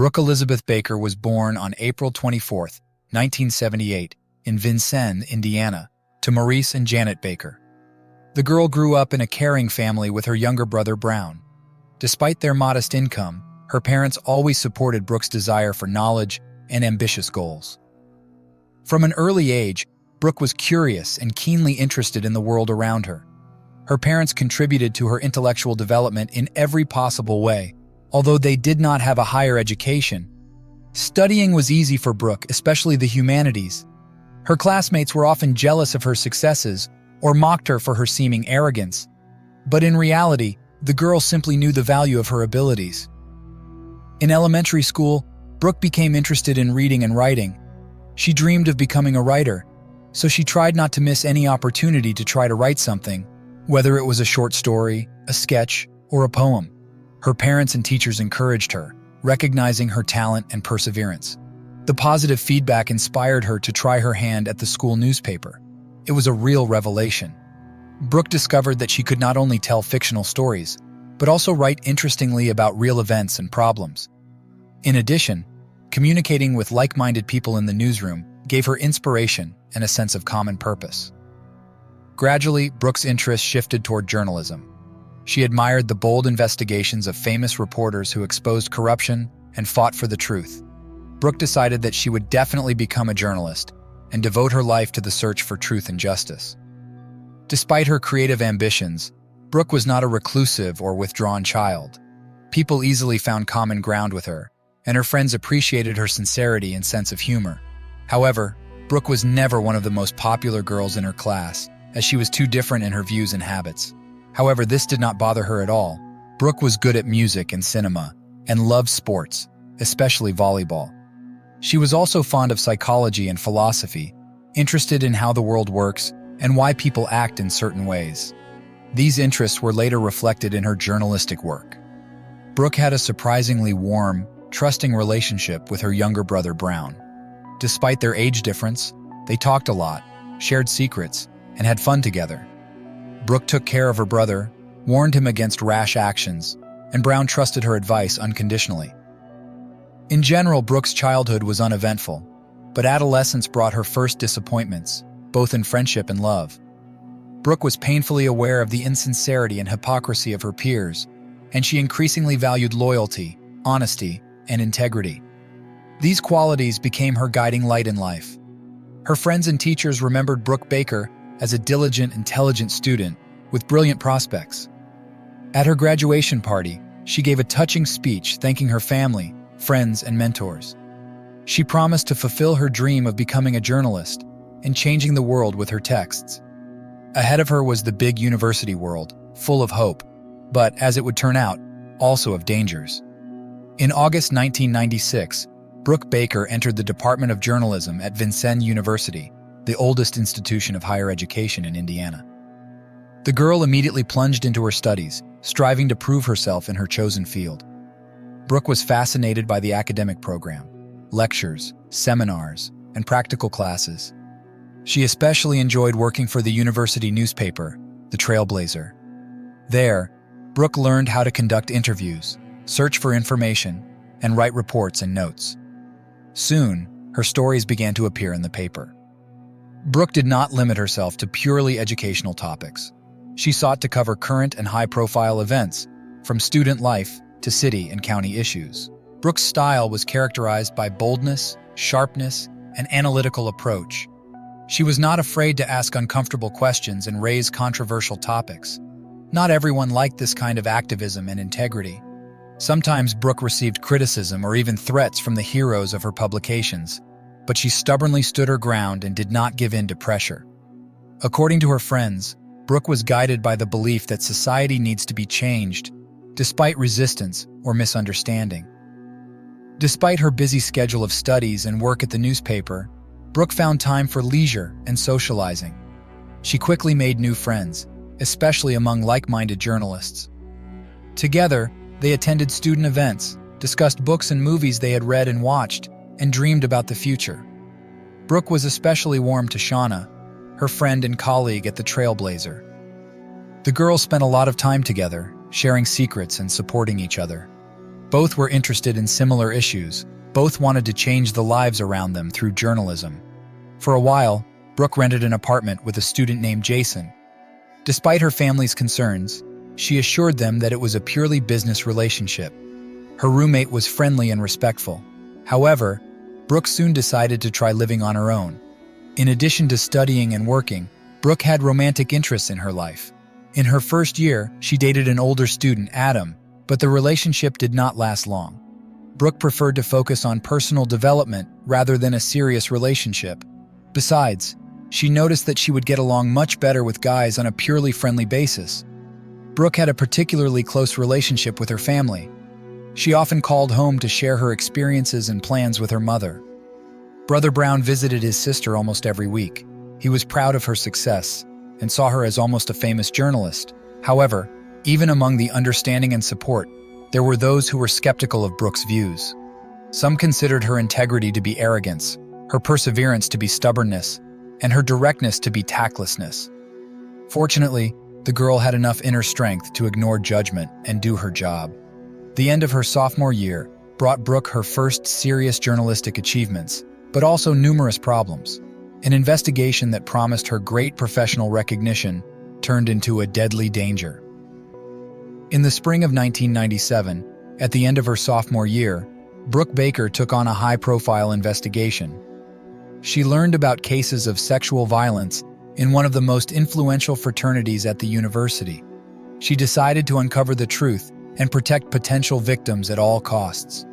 Brooke Elizabeth Baker was born on April 24, 1978, in Vincennes, Indiana, to Maurice and Janet Baker. The girl grew up in a caring family with her younger brother Brown. Despite their modest income, her parents always supported Brooke's desire for knowledge and ambitious goals. From an early age, Brooke was curious and keenly interested in the world around her. Her parents contributed to her intellectual development in every possible way. Although they did not have a higher education, studying was easy for Brooke, especially the humanities. Her classmates were often jealous of her successes or mocked her for her seeming arrogance. But in reality, the girl simply knew the value of her abilities. In elementary school, Brooke became interested in reading and writing. She dreamed of becoming a writer, so she tried not to miss any opportunity to try to write something, whether it was a short story, a sketch, or a poem. Her parents and teachers encouraged her, recognizing her talent and perseverance. The positive feedback inspired her to try her hand at the school newspaper. It was a real revelation. Brooke discovered that she could not only tell fictional stories, but also write interestingly about real events and problems. In addition, communicating with like-minded people in the newsroom gave her inspiration and a sense of common purpose. Gradually, Brooke's interest shifted toward journalism. She admired the bold investigations of famous reporters who exposed corruption and fought for the truth. Brooke decided that she would definitely become a journalist and devote her life to the search for truth and justice. Despite her creative ambitions, Brooke was not a reclusive or withdrawn child. People easily found common ground with her, and her friends appreciated her sincerity and sense of humor. However, Brooke was never one of the most popular girls in her class, as she was too different in her views and habits. However, this did not bother her at all. Brooke was good at music and cinema, and loved sports, especially volleyball. She was also fond of psychology and philosophy, interested in how the world works and why people act in certain ways. These interests were later reflected in her journalistic work. Brooke had a surprisingly warm, trusting relationship with her younger brother Brown. Despite their age difference, they talked a lot, shared secrets, and had fun together. Brooke took care of her brother, warned him against rash actions, and Brown trusted her advice unconditionally. In general, Brooke's childhood was uneventful, but adolescence brought her first disappointments, both in friendship and love. Brooke was painfully aware of the insincerity and hypocrisy of her peers, and she increasingly valued loyalty, honesty, and integrity. These qualities became her guiding light in life. Her friends and teachers remembered Brooke Baker as a diligent, intelligent student with brilliant prospects. At her graduation party, she gave a touching speech thanking her family, friends, and mentors. She promised to fulfill her dream of becoming a journalist and changing the world with her texts. Ahead of her was the big university world, full of hope, but, as it would turn out, also of dangers. In August 1996, Brooke Baker entered the Department of Journalism at Vincennes University, the oldest institution of higher education in Indiana. The girl immediately plunged into her studies, striving to prove herself in her chosen field. Brooke was fascinated by the academic program, lectures, seminars, and practical classes. She especially enjoyed working for the university newspaper, the Trailblazer. There, Brooke learned how to conduct interviews, search for information, and write reports and notes. Soon, her stories began to appear in the paper. Brooke did not limit herself to purely educational topics. She sought to cover current and high-profile events, from student life to city and county issues. Brooke's style was characterized by boldness, sharpness, and analytical approach. She was not afraid to ask uncomfortable questions and raise controversial topics. Not everyone liked this kind of activism and integrity. Sometimes Brooke received criticism or even threats from the heroes of her publications, but she stubbornly stood her ground and did not give in to pressure. According to her friends, Brooke was guided by the belief that society needs to be changed, despite resistance or misunderstanding. Despite her busy schedule of studies and work at the newspaper, Brooke found time for leisure and socializing. She quickly made new friends, especially among like-minded journalists. Together, they attended student events, discussed books and movies they had read and watched, and dreamed about the future. Brooke was especially warm to Shauna, her friend and colleague at the Trailblazer. The girls spent a lot of time together, sharing secrets and supporting each other. Both were interested in similar issues. Both wanted to change the lives around them through journalism. For a while, Brooke rented an apartment with a student named Jason. Despite her family's concerns, she assured them that it was a purely business relationship. Her roommate was friendly and respectful. However, Brooke soon decided to try living on her own. In addition to studying and working, Brooke had romantic interests in her life. In her first year, she dated an older student, Adam, but the relationship did not last long. Brooke preferred to focus on personal development rather than a serious relationship. Besides, she noticed that she would get along much better with guys on a purely friendly basis. Brooke had a particularly close relationship with her family. She often called home to share her experiences and plans with her mother. Brother Brown visited his sister almost every week. He was proud of her success and saw her as almost a famous journalist. However, even among the understanding and support, there were those who were skeptical of Brooke's views. Some considered her integrity to be arrogance, her perseverance to be stubbornness, and her directness to be tactlessness. Fortunately, the girl had enough inner strength to ignore judgment and do her job. The end of her sophomore year brought Brooke her first serious journalistic achievements, but also numerous problems. An investigation that promised her great professional recognition turned into a deadly danger. In the spring of 1997, at the end of her sophomore year, Brooke Baker took on a high-profile investigation. She learned about cases of sexual violence in one of the most influential fraternities at the university. She decided to uncover the truth and protect potential victims at all costs.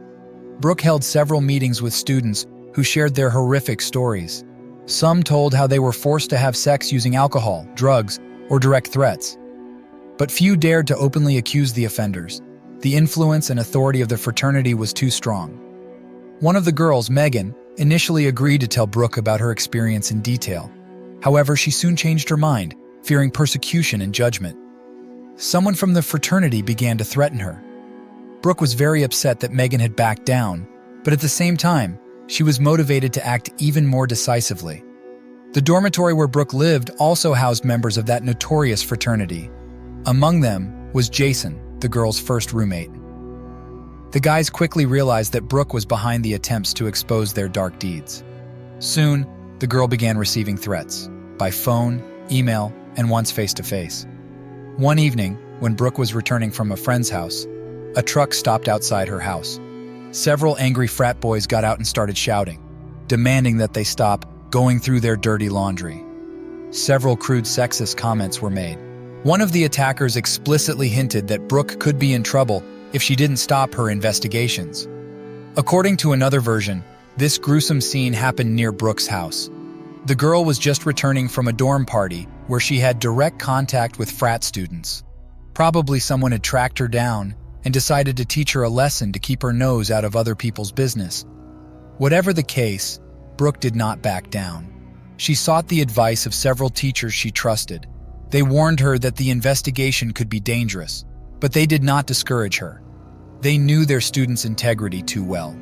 Brooke held several meetings with students who shared their horrific stories. Some told how they were forced to have sex using alcohol, drugs, or direct threats. But few dared to openly accuse the offenders. The influence and authority of the fraternity was too strong. One of the girls, Megan, initially agreed to tell Brooke about her experience in detail. However, she soon changed her mind, fearing persecution and judgment. Someone from the fraternity began to threaten her. Brooke was very upset that Megan had backed down, but at the same time, she was motivated to act even more decisively. The dormitory where Brooke lived also housed members of that notorious fraternity. Among them was Jason, the girl's first roommate. The guys quickly realized that Brooke was behind the attempts to expose their dark deeds. Soon, the girl began receiving threats, by phone, email, and once face-to-face. One evening, when Brooke was returning from a friend's house, a truck stopped outside her house. Several angry frat boys got out and started shouting, demanding that they stop going through their dirty laundry. Several crude sexist comments were made. One of the attackers explicitly hinted that Brooke could be in trouble if she didn't stop her investigations. According to another version, this gruesome scene happened near Brooke's house. The girl was just returning from a dorm party where she had direct contact with frat students. Probably someone had tracked her down and decided to teach her a lesson to keep her nose out of other people's business. Whatever the case, Brooke did not back down. She sought the advice of several teachers she trusted. They warned her that the investigation could be dangerous, but they did not discourage her. They knew their students' integrity too well.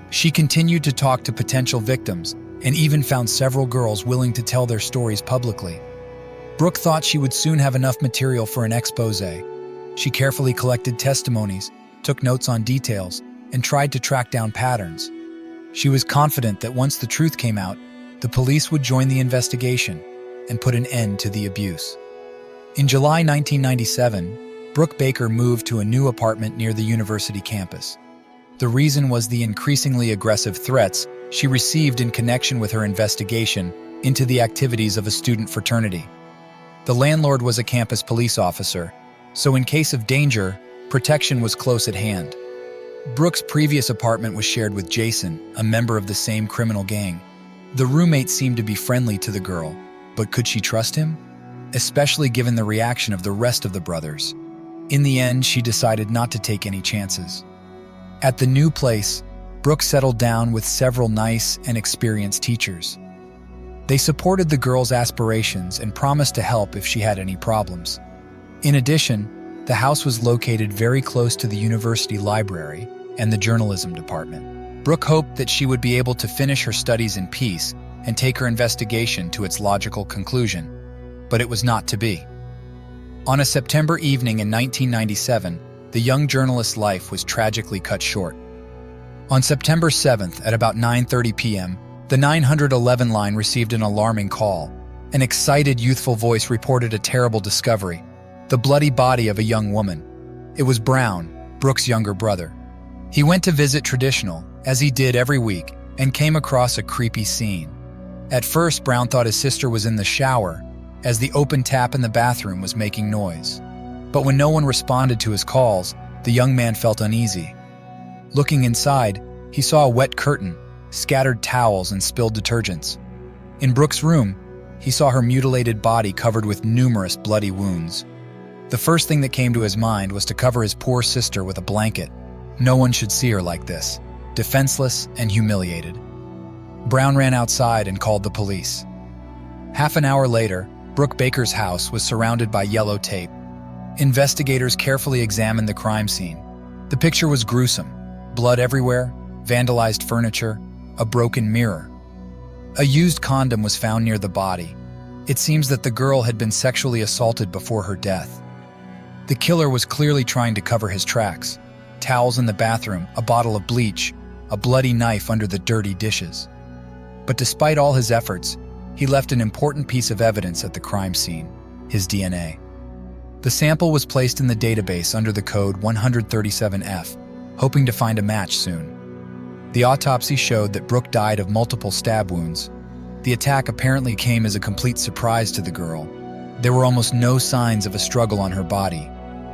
She continued to talk to potential victims and even found several girls willing to tell their stories publicly. Brooke thought she would soon have enough material for an expose. She carefully collected testimonies, took notes on details, and tried to track down patterns. She was confident that once the truth came out, the police would join the investigation and put an end to the abuse. In July 1997, Brooke Baker moved to a new apartment near the university campus. The reason was the increasingly aggressive threats she received in connection with her investigation into the activities of a student fraternity. The landlord was a campus police officer, so in case of danger, protection was close at hand. Brooke's previous apartment was shared with Jason, a member of the same criminal gang. The roommate seemed to be friendly to the girl, but could she trust him? Especially given the reaction of the rest of the brothers. In the end, she decided not to take any chances. At the new place, Brooke settled down with several nice and experienced teachers. They supported the girl's aspirations and promised to help if she had any problems. In addition, the house was located very close to the university library and the journalism department. Brooke hoped that she would be able to finish her studies in peace and take her investigation to its logical conclusion, but it was not to be. On a September evening in 1997, the young journalist's life was tragically cut short. On September 7th at about 9:30 p.m., the 911 line received an alarming call. An excited, youthful voice reported a terrible discovery: the bloody body of a young woman. It was Brown, Brooke's younger brother. He went to visit Traditional, as he did every week, and came across a creepy scene. At first, Brown thought his sister was in the shower, as the open tap in the bathroom was making noise. But when no one responded to his calls, the young man felt uneasy. Looking inside, he saw a wet curtain, scattered towels, and spilled detergents. In Brooke's room, he saw her mutilated body covered with numerous bloody wounds. The first thing that came to his mind was to cover his poor sister with a blanket. No one should see her like this, defenseless and humiliated. Brown ran outside and called the police. Half an hour later, Brooke Baker's house was surrounded by yellow tape. Investigators carefully examined the crime scene. The picture was gruesome: blood everywhere, vandalized furniture, a broken mirror. A used condom was found near the body. It seems that the girl had been sexually assaulted before her death. The killer was clearly trying to cover his tracks: towels in the bathroom, a bottle of bleach, a bloody knife under the dirty dishes. But despite all his efforts, he left an important piece of evidence at the crime scene: his DNA. The sample was placed in the database under the code 137F, hoping to find a match soon. The autopsy showed that Brooke died of multiple stab wounds. The attack apparently came as a complete surprise to the girl. There were almost no signs of a struggle on her body.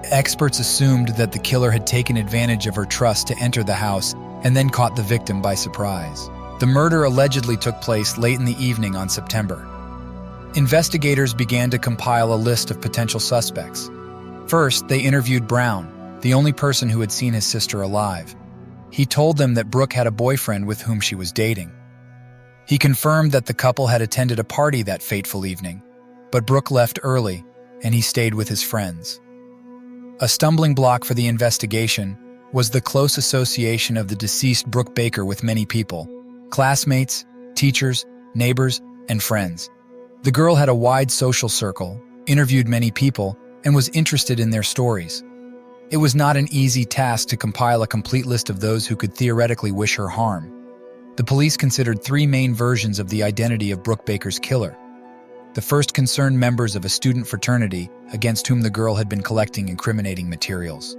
Experts assumed that the killer had taken advantage of her trust to enter the house and then caught the victim by surprise. The murder allegedly took place late in the evening on September. Investigators began to compile a list of potential suspects. First, they interviewed Brown, the only person who had seen his sister alive. He told them that Brooke had a boyfriend with whom she was dating. He confirmed that the couple had attended a party that fateful evening, but Brooke left early and he stayed with his friends. A stumbling block for the investigation was the close association of the deceased Brooke Baker with many people: classmates, teachers, neighbors, and friends. The girl had a wide social circle, interviewed many people, and was interested in their stories. It was not an easy task to compile a complete list of those who could theoretically wish her harm. The police considered three main versions of the identity of Brooke Baker's killer. The first concerned members of a student fraternity against whom the girl had been collecting incriminating materials.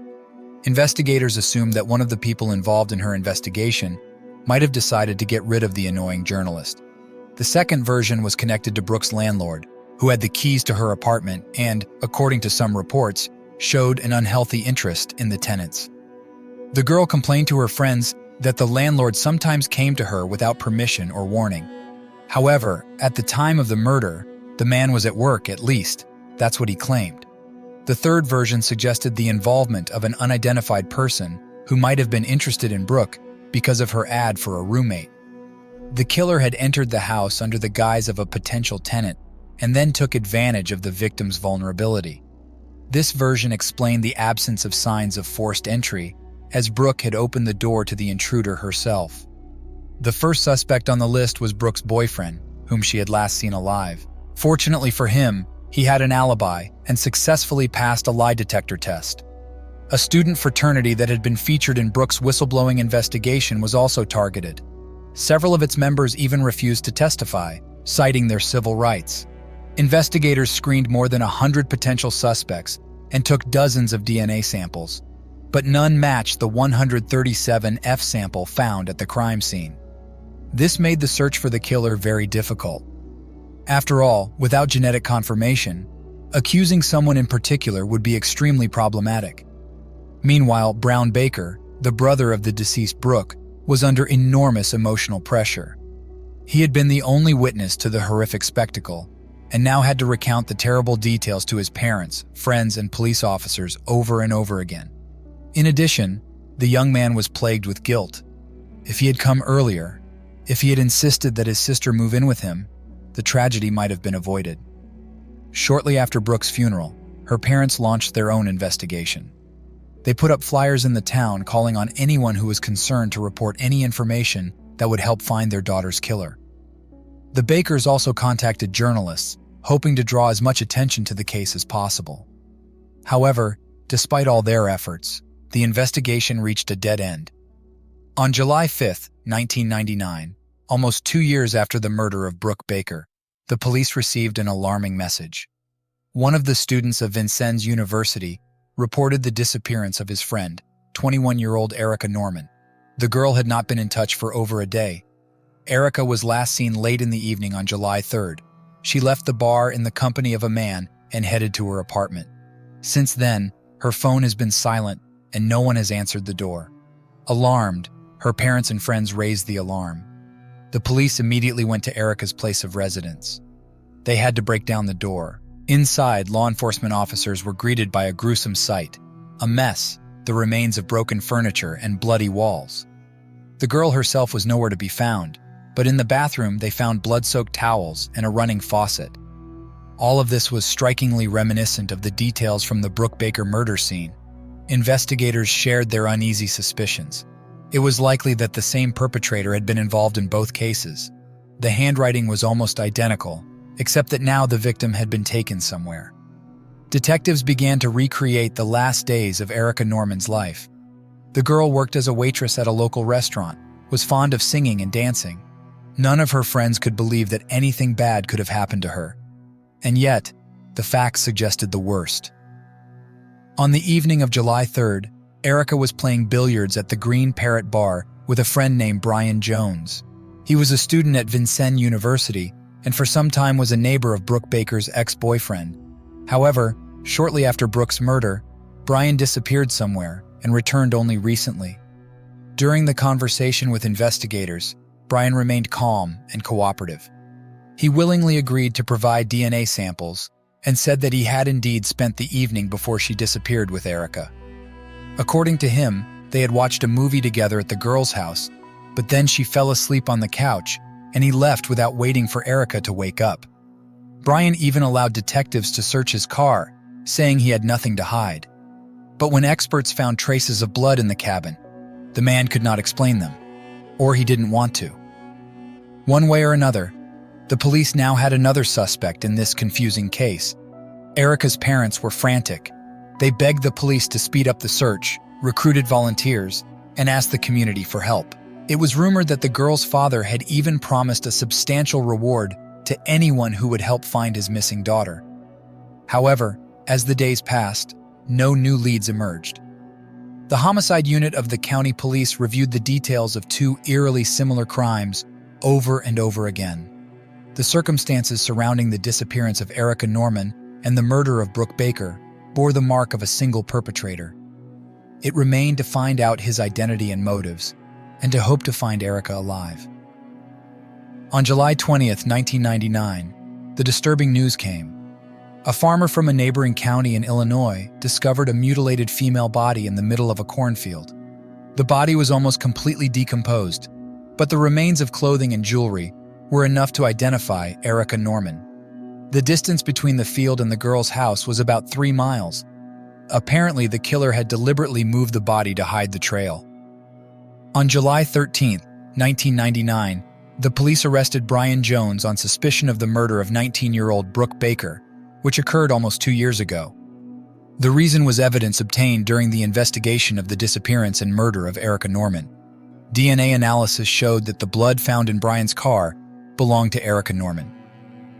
Investigators assumed that one of the people involved in her investigation might have decided to get rid of the annoying journalist. The second version was connected to Brooke's landlord, who had the keys to her apartment and, according to some reports, showed an unhealthy interest in the tenants. The girl complained to her friends that the landlord sometimes came to her without permission or warning. However, at the time of the murder, the man was at work, at least. That's what he claimed. The third version suggested the involvement of an unidentified person who might have been interested in Brooke because of her ad for a roommate. The killer had entered the house under the guise of a potential tenant and then took advantage of the victim's vulnerability. This version explained the absence of signs of forced entry, as Brooke had opened the door to the intruder herself. The first suspect on the list was Brooke's boyfriend, whom she had last seen alive. Fortunately for him, he had an alibi and successfully passed a lie detector test. A student fraternity that had been featured in Brooke's whistleblowing investigation was also targeted. Several of its members even refused to testify, citing their civil rights. Investigators screened more than 100 potential suspects and took dozens of DNA samples, but none matched the 137F sample found at the crime scene. This made the search for the killer very difficult. After all, without genetic confirmation, accusing someone in particular would be extremely problematic. Meanwhile, Brown Baker, the brother of the deceased Brooke, was under enormous emotional pressure. He had been the only witness to the horrific spectacle, and now had to recount the terrible details to his parents, friends, and police officers over and over again. In addition, the young man was plagued with guilt. If he had come earlier, if he had insisted that his sister move in with him, the tragedy might have been avoided. Shortly after Brooke's funeral, her parents launched their own investigation. They put up flyers in the town calling on anyone who was concerned to report any information that would help find their daughter's killer. The Bakers also contacted journalists, hoping to draw as much attention to the case as possible. However, Despite all their efforts, the investigation reached a dead end. On July 5, 1999, almost 2 years after the murder of Brooke Baker, the police received an alarming message. One of the students of Vincennes University reported the disappearance of his friend, 21-year-old Erica Norman. The girl had not been in touch for over a day. Erica was last seen late in the evening on July 3rd. She left the bar in the company of a man and headed to her apartment. Since then, her phone has been silent and no one has answered the door. Alarmed, her parents and friends raised the alarm. The police immediately went to Erica's place of residence. They had to break down the door. Inside, law enforcement officers were greeted by a gruesome sight: a mess, the remains of broken furniture and bloody walls. The girl herself was nowhere to be found, but in the bathroom they found blood-soaked towels and a running faucet. All of this was strikingly reminiscent of the details from the Brooke Baker murder scene. Investigators shared their uneasy suspicions. It was likely that the same perpetrator had been involved in both cases. The handwriting was almost identical, except that now the victim had been taken somewhere. Detectives began to recreate the last days of Erica Norman's life. The girl worked as a waitress at a local restaurant, was fond of singing and dancing. None of her friends could believe that anything bad could have happened to her. And yet, the facts suggested the worst. On the evening of July 3rd, Erica was playing billiards at the Green Parrot Bar with a friend named Brian Jones. He was a student at Vincennes University and for some time was a neighbor of Brooke Baker's ex-boyfriend. However, shortly after Brooke's murder, Brian disappeared somewhere and returned only recently. During the conversation with investigators, Brian remained calm and cooperative. He willingly agreed to provide DNA samples and said that he had indeed spent the evening before she disappeared with Erica. According to him, they had watched a movie together at the girl's house, but then she fell asleep on the couch and he left without waiting for Erica to wake up. Brian even allowed detectives to search his car, saying he had nothing to hide. But when experts found traces of blood in the cabin, the man could not explain them, or he didn't want to. One way or another, the police now had another suspect in this confusing case. Erica's parents were frantic. They begged the police to speed up the search, recruited volunteers, and asked the community for help. It was rumored that the girl's father had even promised a substantial reward to anyone who would help find his missing daughter. However, as the days passed, no new leads emerged. The homicide unit of the county police reviewed the details of two eerily similar crimes over and over again. The circumstances surrounding the disappearance of Erica Norman and the murder of Brooke Baker bore the mark of a single perpetrator. It remained to find out his identity and motives, and to hope to find Erica alive. On July 20th, 1999, the disturbing news came. A farmer from a neighboring county in Illinois discovered a mutilated female body in the middle of a cornfield. The body was almost completely decomposed, but the remains of clothing and jewelry were enough to identify Erica Norman. The distance between the field and the girl's house was about 3 miles. Apparently, the killer had deliberately moved the body to hide the trail. On July 13, 1999, the police arrested Brian Jones on suspicion of the murder of 19-year-old Brooke Baker, which occurred almost 2 years ago. The reason was evidence obtained during the investigation of the disappearance and murder of Erica Norman. DNA analysis showed that the blood found in Brian's car belonged to Erica Norman.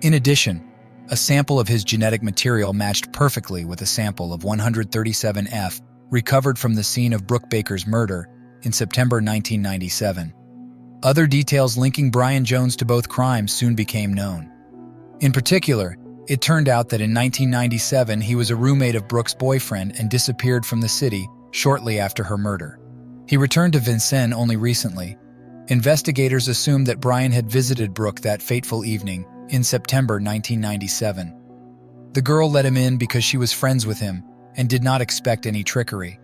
In addition, a sample of his genetic material matched perfectly with a sample of 137F recovered from the scene of Brooke Baker's murder in September 1997. Other details linking Brian Jones to both crimes soon became known. In particular, it turned out that in 1997 he was a roommate of Brooke's boyfriend and disappeared from the city shortly after her murder. He returned to Vincennes only recently. Investigators assumed that Brian had visited Brooke that fateful evening in September 1997. The girl let him in because she was friends with him and did not expect any trickery.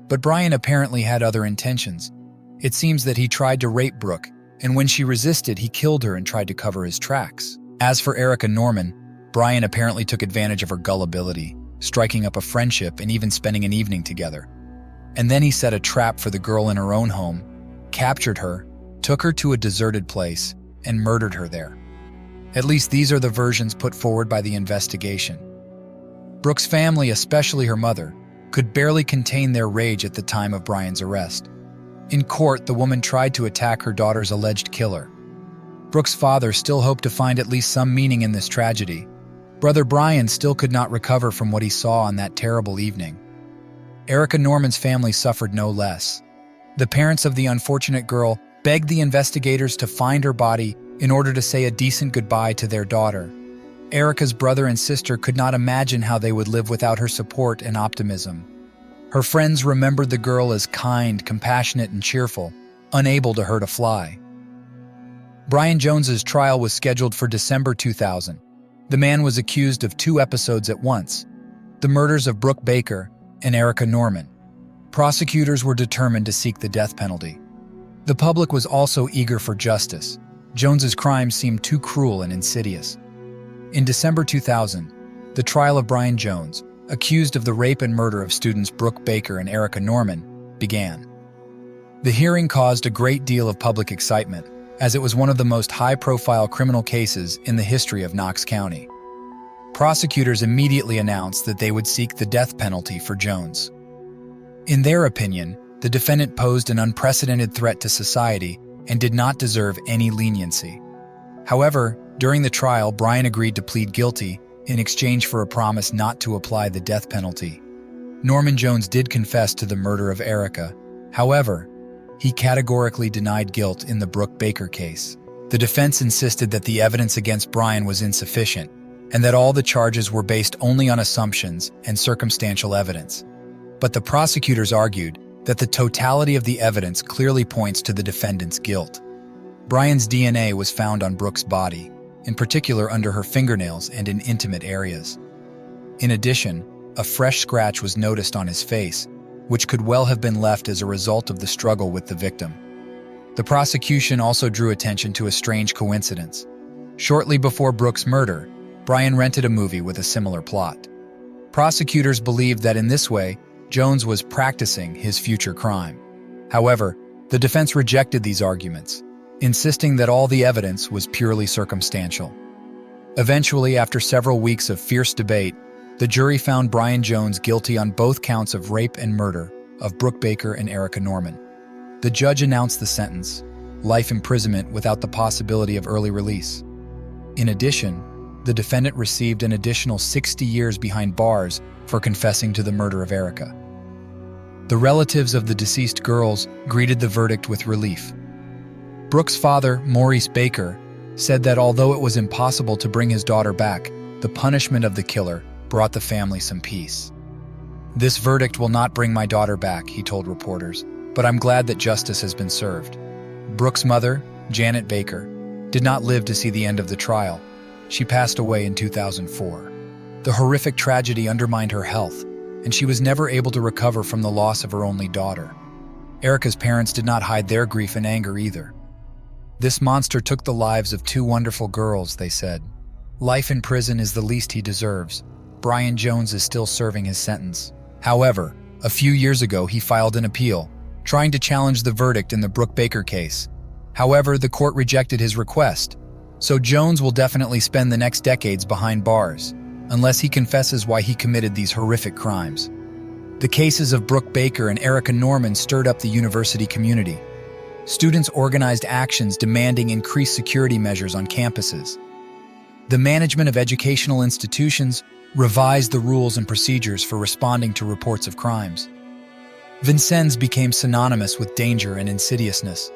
But Brian apparently had other intentions. It seems that he tried to rape Brooke, and when she resisted, he killed her and tried to cover his tracks. As for Erica Norman, Brian apparently took advantage of her gullibility, striking up a friendship and even spending an evening together. And then he set a trap for the girl in her own home, captured her, took her to a deserted place, and murdered her there. At least these are the versions put forward by the investigation. Brooke's family, especially her mother, could barely contain their rage at the time of Brian's arrest. In court, the woman tried to attack her daughter's alleged killer. Brooke's father still hoped to find at least some meaning in this tragedy. Brother Brian still could not recover from what he saw on that terrible evening. Erica Norman's family suffered no less. The parents of the unfortunate girl begged the investigators to find her body in order to say a decent goodbye to their daughter. Erica's brother and sister could not imagine how they would live without her support and optimism. Her friends remembered the girl as kind, compassionate, and cheerful, unable to hurt a fly. Brian Jones's trial was scheduled for December 2000. The man was accused of 2 episodes at once: the murders of Brooke Baker and Erica Norman. Prosecutors were determined to seek the death penalty. The public was also eager for justice. Jones's crimes seemed too cruel and insidious. In December 2000, the trial of Brian Jones, accused of the rape and murder of students Brooke Baker and Erica Norman, began. The hearing caused a great deal of public excitement, as it was one of the most high-profile criminal cases in the history of Knox County. Prosecutors immediately announced that they would seek the death penalty for Jones. In their opinion, the defendant posed an unprecedented threat to society and did not deserve any leniency. However, during the trial, Brian agreed to plead guilty in exchange for a promise not to apply the death penalty. Norman Jones did confess to the murder of Erica. However, he categorically denied guilt in the Brooke Baker case. The defense insisted that the evidence against Brian was insufficient and that all the charges were based only on assumptions and circumstantial evidence. But the prosecutors argued that the totality of the evidence clearly points to the defendant's guilt. Brian's DNA was found on Brooke's body, in particular under her fingernails and in intimate areas. In addition, a fresh scratch was noticed on his face, which could well have been left as a result of the struggle with the victim. The prosecution also drew attention to a strange coincidence. Shortly before Brooke's murder, Brian rented a movie with a similar plot. Prosecutors believed that in this way, Jones was practicing his future crime. However, the defense rejected these arguments, insisting that all the evidence was purely circumstantial. Eventually, after several weeks of fierce debate, the jury found Brian Jones guilty on both counts of rape and murder of Brooke Baker and Erica Norman. The judge announced the sentence: life imprisonment without the possibility of early release. In addition, the defendant received an additional 60 years behind bars for confessing to the murder of Erica. The relatives of the deceased girls greeted the verdict with relief. Brooke's father, Maurice Baker, said that although it was impossible to bring his daughter back, the punishment of the killer brought the family some peace. "This verdict will not bring my daughter back," he told reporters, "but I'm glad that justice has been served." Brooke's mother, Janet Baker, did not live to see the end of the trial. She passed away in 2004. The horrific tragedy undermined her health, and she was never able to recover from the loss of her only daughter. Erica's parents did not hide their grief and anger either. "This monster took the lives of 2 wonderful girls," they said. "Life in prison is the least he deserves. Brian Jones is still serving his sentence." However, a few years ago he filed an appeal, trying to challenge the verdict in the Brooke Baker case. However, the court rejected his request, so Jones will definitely spend the next decades behind bars, unless he confesses why he committed these horrific crimes. The cases of Brooke Baker and Erica Norman stirred up the university community. Students organized actions demanding increased security measures on campuses. The management of educational institutions revised the rules and procedures for responding to reports of crimes. Vincennes became synonymous with danger and insidiousness.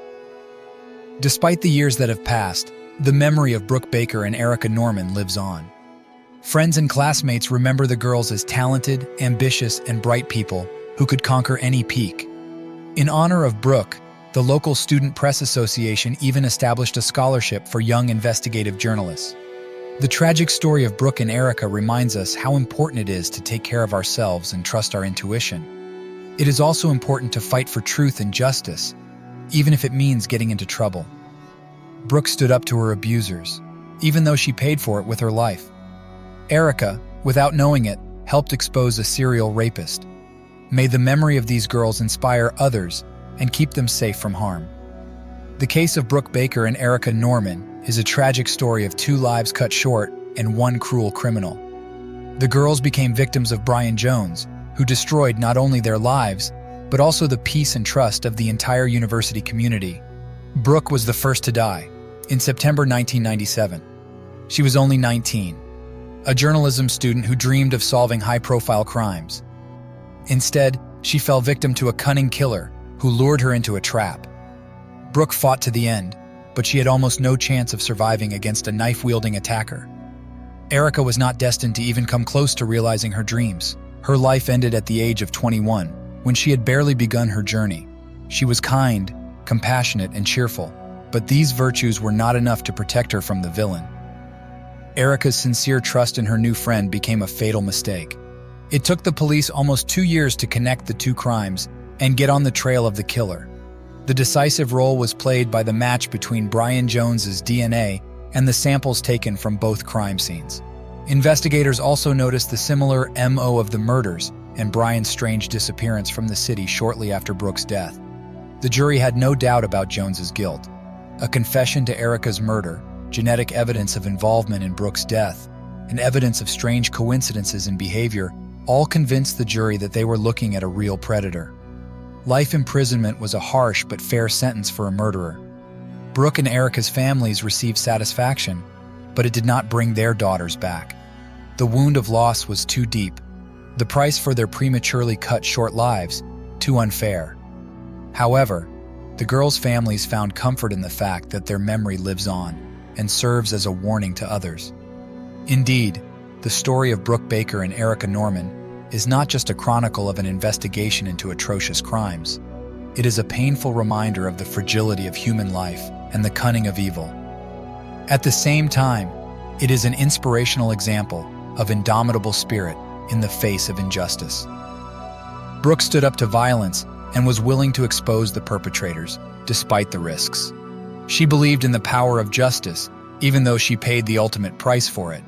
Despite the years that have passed, the memory of Brooke Baker and Erica Norman lives on. Friends and classmates remember the girls as talented, ambitious, and bright people who could conquer any peak. In honor of Brooke, the local Student Press Association even established a scholarship for young investigative journalists. The tragic story of Brooke and Erica reminds us how important it is to take care of ourselves and trust our intuition. It is also important to fight for truth and justice, even if it means getting into trouble. Brooke stood up to her abusers, even though she paid for it with her life. Erica, without knowing it, helped expose a serial rapist. May the memory of these girls inspire others and keep them safe from harm. The case of Brooke Baker and Erica Norman is a tragic story of 2 lives cut short and 1 cruel criminal. The girls became victims of Brian Jones, who destroyed not only their lives, but also the peace and trust of the entire university community. Brooke was the first to die, in September 1997. She was only 19, a journalism student who dreamed of solving high-profile crimes. Instead, she fell victim to a cunning killer who lured her into a trap. Brooke fought to the end, but she had almost no chance of surviving against a knife-wielding attacker. Erica was not destined to even come close to realizing her dreams. Her life ended at the age of 21, when she had barely begun her journey. She was kind, compassionate, and cheerful, but these virtues were not enough to protect her from the villain. Erica's sincere trust in her new friend became a fatal mistake. It took the police almost 2 years to connect the two crimes and get on the trail of the killer. The decisive role was played by the match between Brian Jones's DNA and the samples taken from both crime scenes. Investigators also noticed the similar MO of the murders and Brian's strange disappearance from the city shortly after Brooke's death. The jury had no doubt about Jones's guilt. A confession to Erica's murder, genetic evidence of involvement in Brooke's death, and evidence of strange coincidences in behavior all convinced the jury that they were looking at a real predator. Life imprisonment was a harsh but fair sentence for a murderer. Brooke and Erica's families received satisfaction, but it did not bring their daughters back. The wound of loss was too deep. The price for their prematurely cut short lives, too unfair. However, the girls' families found comfort in the fact that their memory lives on and serves as a warning to others. Indeed, the story of Brooke Baker and Erica Norman is not just a chronicle of an investigation into atrocious crimes. It is a painful reminder of the fragility of human life and the cunning of evil. At the same time, it is an inspirational example of indomitable spirit in the face of injustice. Brooke stood up to violence and was willing to expose the perpetrators, despite the risks. She believed in the power of justice, even though she paid the ultimate price for it.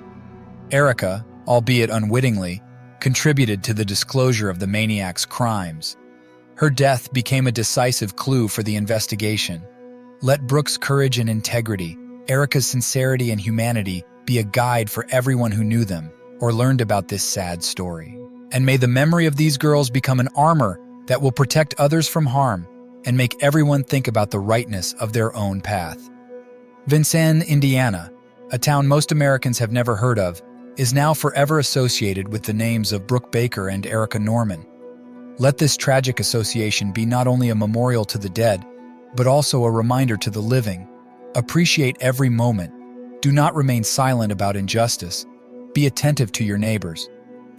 Erica, albeit unwittingly, contributed to the disclosure of the maniac's crimes. Her death became a decisive clue for the investigation. Let Brooke's courage and integrity, Erica's sincerity and humanity be a guide for everyone who knew them or learned about this sad story. And may the memory of these girls become an armor that will protect others from harm and make everyone think about the rightness of their own path. Vincennes, Indiana, a town most Americans have never heard of, is now forever associated with the names of Brooke Baker and Erica Norman. Let this tragic association be not only a memorial to the dead, but also a reminder to the living. Appreciate every moment. Do not remain silent about injustice. Be attentive to your neighbors.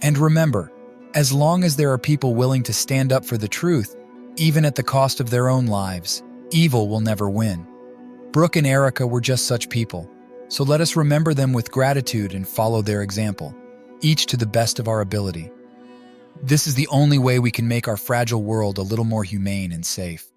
And remember, as long as there are people willing to stand up for the truth, even at the cost of their own lives, evil will never win. Brooke and Erica were just such people, so let us remember them with gratitude and follow their example, each to the best of our ability. This is the only way we can make our fragile world a little more humane and safe.